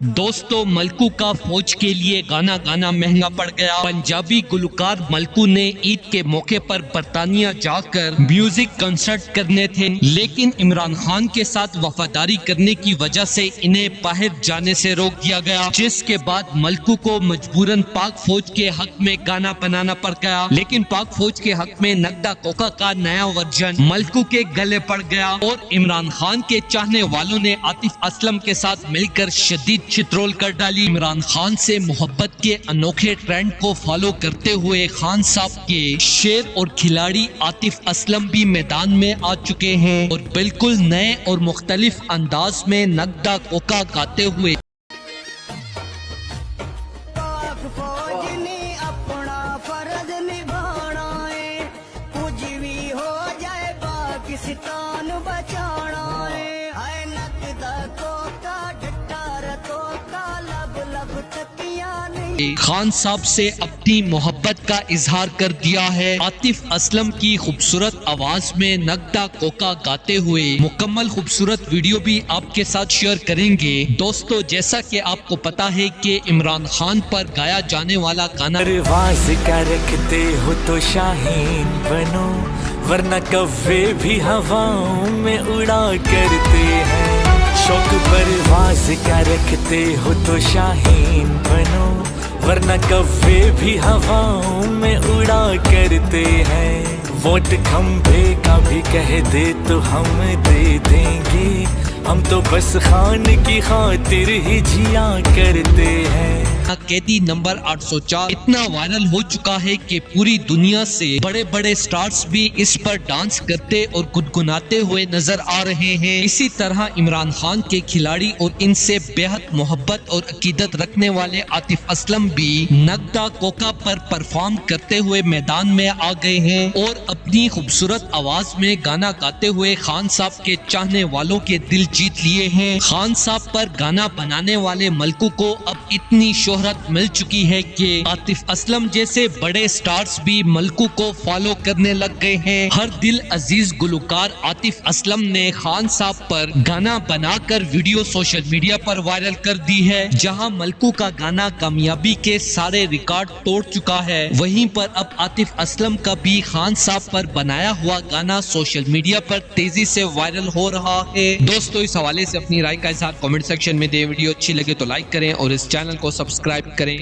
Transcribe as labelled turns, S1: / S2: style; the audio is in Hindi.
S1: दोस्तों, मलकू का फौज के लिए गाना गाना महंगा पड़ गया। पंजाबी गुलकार मलकू ने ईद के मौके पर बरतानिया जाकर म्यूजिक कंसर्ट करने थे, लेकिन इमरान खान के साथ वफादारी करने की वजह से इन्हें बाहर जाने से रोक दिया गया, जिसके बाद मलकू को मजबूरन पाक फौज के हक में गाना बनाना पड़ गया। लेकिन पाक फौज के हक में नगदा कोका का नया वर्जन मलकू के गले पड़ गया और इमरान खान के चाहने वालों ने आतिफ असलम के साथ मिलकर शदीद चित्रोल कर डाली। इमरान खान से मोहब्बत के अनोखे ट्रेंड को फॉलो करते हुए खान साहब के शेर और खिलाड़ी आतिफ असलम भी मैदान में आ चुके हैं और बिल्कुल नए और मुख्तलिफ अंदाज में नगदा कोका गाते हुए खान साहब से अपनी मोहब्बत का इजहार कर दिया है। आतिफ असलम की खूबसूरत आवाज में नगदा कोका गाते हुए मुकम्मल खूबसूरत वीडियो भी आपके साथ शेयर करेंगे। दोस्तों, जैसा कि आपको पता है कि इमरान खान पर गाया जाने वाला गाना
S2: परवाज़ का रखते हो तो शाहीन बनो, वरना कव्वे भी हवाओं में उड़ा करते हैं। शौक परवाज़ का रखते हो तो शाहीन बनो, वरना कव्वे भी हवाओं में उड़ा करते हैं। वोट खंभे का भी कह दे तो हम दे देंगे, हम तो बस खान की खातिर ही जिया करते हैं।
S1: कैदी नंबर 804 इतना वायरल हो चुका है कि पूरी दुनिया से बड़े बड़े स्टार्स भी इस पर डांस करते और गुनगुनाते हुए नजर आ रहे हैं। इसी तरह इमरान खान के खिलाड़ी और इनसे बेहद मोहब्बत और अकीदत रखने वाले आतिफ असलम भी नगदा कोका पर परफॉर्म करते हुए मैदान में आ गए हैं और अपनी खूबसूरत आवाज में गाना गाते हुए खान साहब के चाहने वालों के दिल जीत लिए हैं। खान साहब पर गाना बनाने वाले मलकू को अब इतनी शोहरत मिल चुकी है कि आतिफ असलम जैसे बड़े स्टार्स भी मलकू को फॉलो करने लग गए हैं। हर दिल अजीज गुलकार आतिफ असलम ने खान साहब पर गाना बनाकर वीडियो सोशल मीडिया पर वायरल कर दी है। जहां मलकू का गाना कामयाबी के सारे रिकॉर्ड तोड़ चुका है, वहीं पर अब आतिफ असलम का भी खान साहब पर बनाया हुआ गाना सोशल मीडिया पर तेजी से वायरल हो रहा है। दोस्तों, इस हवाले से अपनी राय का इजहार कमेंट सेक्शन में दें। वीडियो अच्छी लगे तो लाइक करें और इस चैनल को सब्सक्राइब करें।